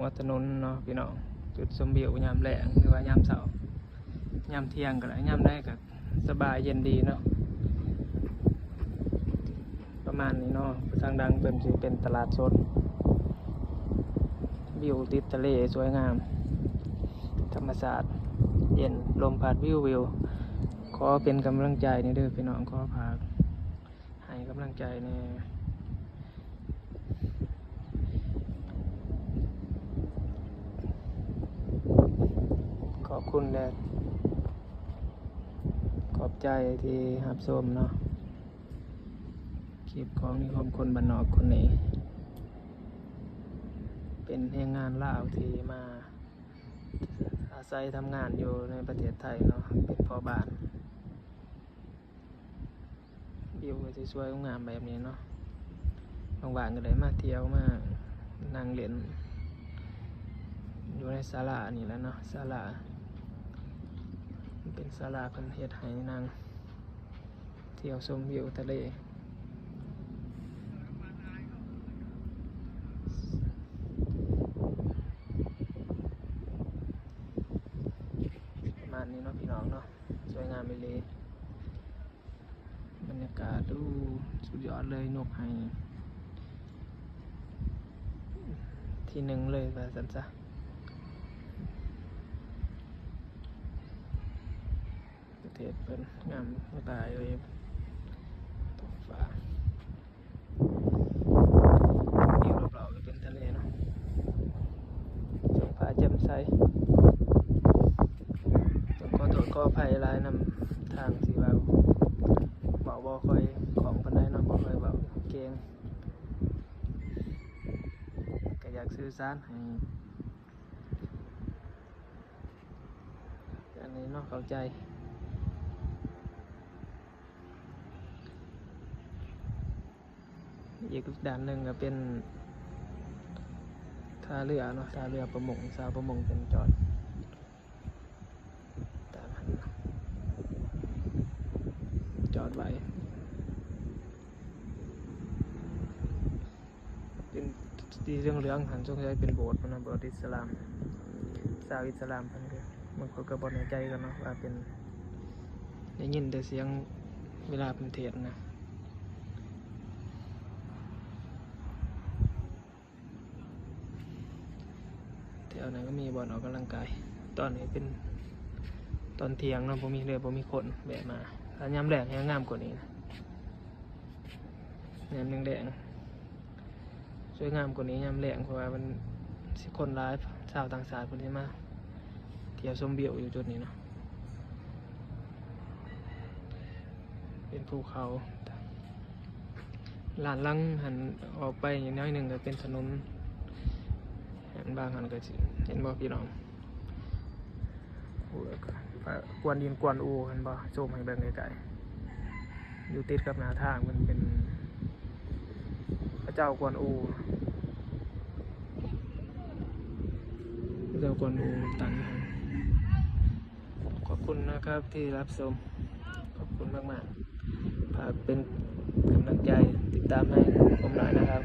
หัวถนนเนาะพี่น้องจุดชมวิวยามแลงหรือว่ายามเช้ายามเที่ยงก็ได้ยามได้ก็สบายเย็นดีเนาะประมาณนี้เนาะทางดังเป็นสิเป็นตลาดสดวิวติดทะเลสวยงามธรรมศาสตร์เย็นลมพัดวิวขอเป็นกำลังใจนี่เด้อพี่น้องขอพากให้กำลังใจนี่ขอบคุณและขอบใจที่รับชมเนาะคลิปของนิคมคนบ้านนอกคนนี้เป็นแรงงานลาวที่มาอาศัยทำงานอยู่ในประเทศไทยเนาะเป็นพ่อบ้านวิวที่สวยงามแบบนี้เนาะบางๆก็ได้มาเที่ยวมานั่งเล่นอยู่ในศาลานี่แหล้วเนาะศาลาเป็นศาลาเพิ่นเฮ็ดให้นั่งเที่ยวชมวิวทะเลประมาณนี้เนาะพี่น้องเนาะสวยงามเลยบรรยากาศดูสุดยอดเลยนกให้ที่หนึ่งเลยว่าซั่นซะประเทศเพิ่นงามตายเลยท้องฟ้าวิวรอบๆก็เป็นทะเลเนาะท้องฟ้าแจ่มใสต้องขอโทษขออภัยหลายนำทางที่ว่าบ่ค่อยของปานใดเนาะบ่ค่อยเว้าเก่งก็อยากสื่อสารให้อันนี้เนาะเข้าใจอีกด้านหนึ่งก็เป็นท่าเรือเนาะท่าเรือประมงสาวประมงเป็นจอดตามหันจอดไว้เป็นสีเหลืองๆหันสงสัยเป็นโบสถ์นะโบสถ์อิสลามชาวอิสลามเพิ่นก็มันก็บ่แน่ใจกันเนาะว่าเป็นได้ยินแต่เสียงเวลาเป็นเทศน์นะแถวนั้นก็มีบ่อนออกกำลังกายตอนนี้เป็นตอนเที่ยงเนาะบ่มีเรือบ่มีคนแบะมาถ้ายามแลงยังงามกว่านี้นะยามแดงๆสวยงามกว่านี้ยามแลงเพราะว่ามันสิคนหลายชาวต่างชาติเพิ่นสิมาเที่ยวชมวิวอยู่จุดนี้เนาะเป็นภูเขาลานลังหันออกไปอย่างน้อยหนึ่งก็เป็นถนนหันบางหันก็สิเห็นบ่พี่น้องกวนดินกวนอูเห็นบ่โจมให้เบิ่งไกลๆอยู่ติดกับหน้าทางมันเป็นพระเจ้ากวนอูพระเจ้ากวนอูตั้งขอบคุณนะครับที่รับชมขอบคุณมากๆฝากเป็นกำลังใจติดตามให้ผมหน่อยนะครับ